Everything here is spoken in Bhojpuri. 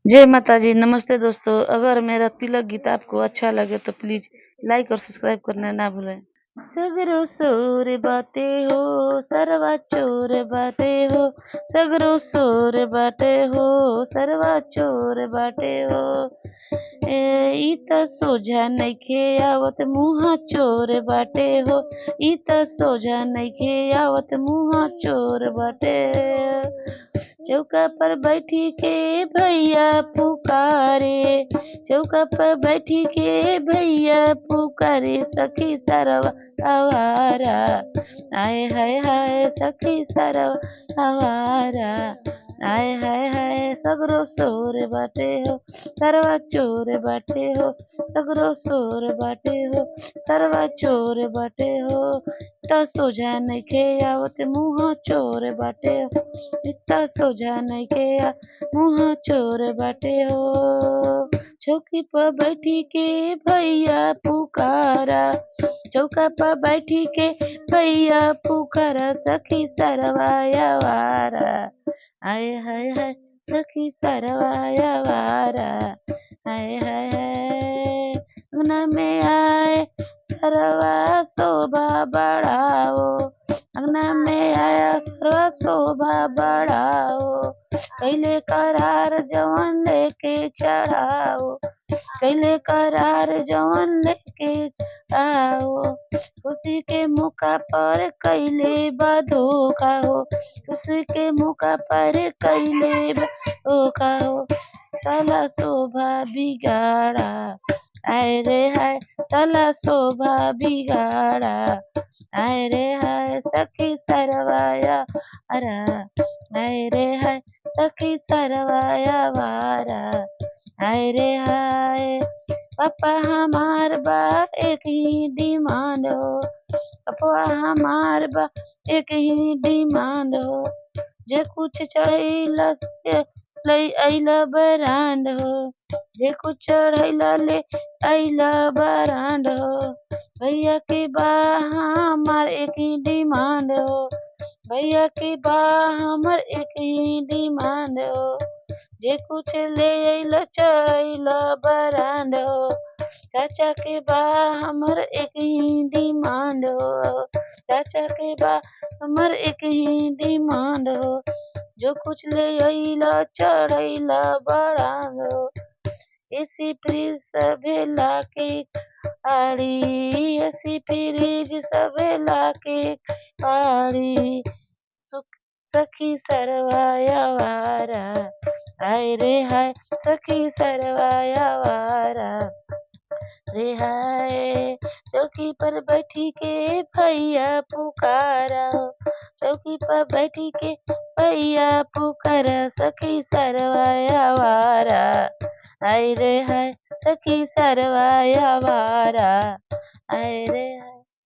जय माता जी। नमस्ते दोस्तों। अगर मेरा तिलक गीत आपको अच्छा लगे तो प्लीज लाइक और सब्सक्राइब करना ना भूलें। सगरो सोर बाटे हो सरवा चोर बाटे हो, सगरो सोर बाटे हो सरवा चोर बाटे हो। ई त सोझा नइखे आवत मुहा चोर बाटे हो, ई त सोझा नइखे आवत मुहा चोर बाटे। चौका पर बैठी के भैया पुकारे, चौका पर बैठी के भैया पुकारे, सखी सरवा आवारा, आए हाय हाय सखी सरवा आवारा, आए हाय हाय सगरो सोर बाटे हो सरवा चोर बाटे हो, सगरो सोर बाटे हो सरवा चोर बाटे हो। इतना सोझा नइखे आवत मुहा चोर बाटे हो, इतना सोझा नइखे मुहा चोर बाटे हो। चौकी पर बैठी के भैया पुकारा, चौका पर बैठी के भैया पुकारा, सखी सरवाया वारा, आए हाय हाय सखी सरवाया वारा, आए हाय हाय। अंगना में आए सरवा शोभा बढ़ाओ, अंगना में आया सरवा शोभा बढ़ाओ, कैले करार जवन लेके चढ़ाओ, कैले करार जवन लेके चढ़ाओ। खुशी के मौका पर कैले बा धोखा हो, खुशी के मौका पर कैले बा धोखा हो, साला शोभा बिगाड़ा, आए रे हाय साला शोभा बिगाड़ा, आए रे हाय सखी सरवाया वारा, आए रे हाय सखी सरवाया वारा, आए रे हाय। पापा हमार बा एक ही डिमांड हो, पापा हमार बा एक ही डिमांड हो, जे कुछ चढ़ैला से ले अइला बरांड हो, जे कुछ चढ़ैला ले अइला बरांड हो। भैया के बा हमार एक ही डिमांड हो, भैया के बा हमर एक ही डिमांड हो, जे कुछ ले अइला चढ़ैला बरांड हो। चाचा के बा हमर एक ही डिमांड हो, चाचा के बा हमर एक ही डिमांड हो, जो कुछ ले अइला चढ़ैला बरांड हो। एसी फ्रिज सभे लाके आड़ी, एसी फ्रिज सभे लाके आड़ी, सखी सरवाया वारा, आए रे हाय सखी सरवाया वारा, रे हाय। चौकी पर बैठी के भैया पुकारा हो, चौकी पर बैठी के भैया पुकारा, सखी सरवाया वारा, आए रे हाय सखी सरवाया वारा, आए रे हाय।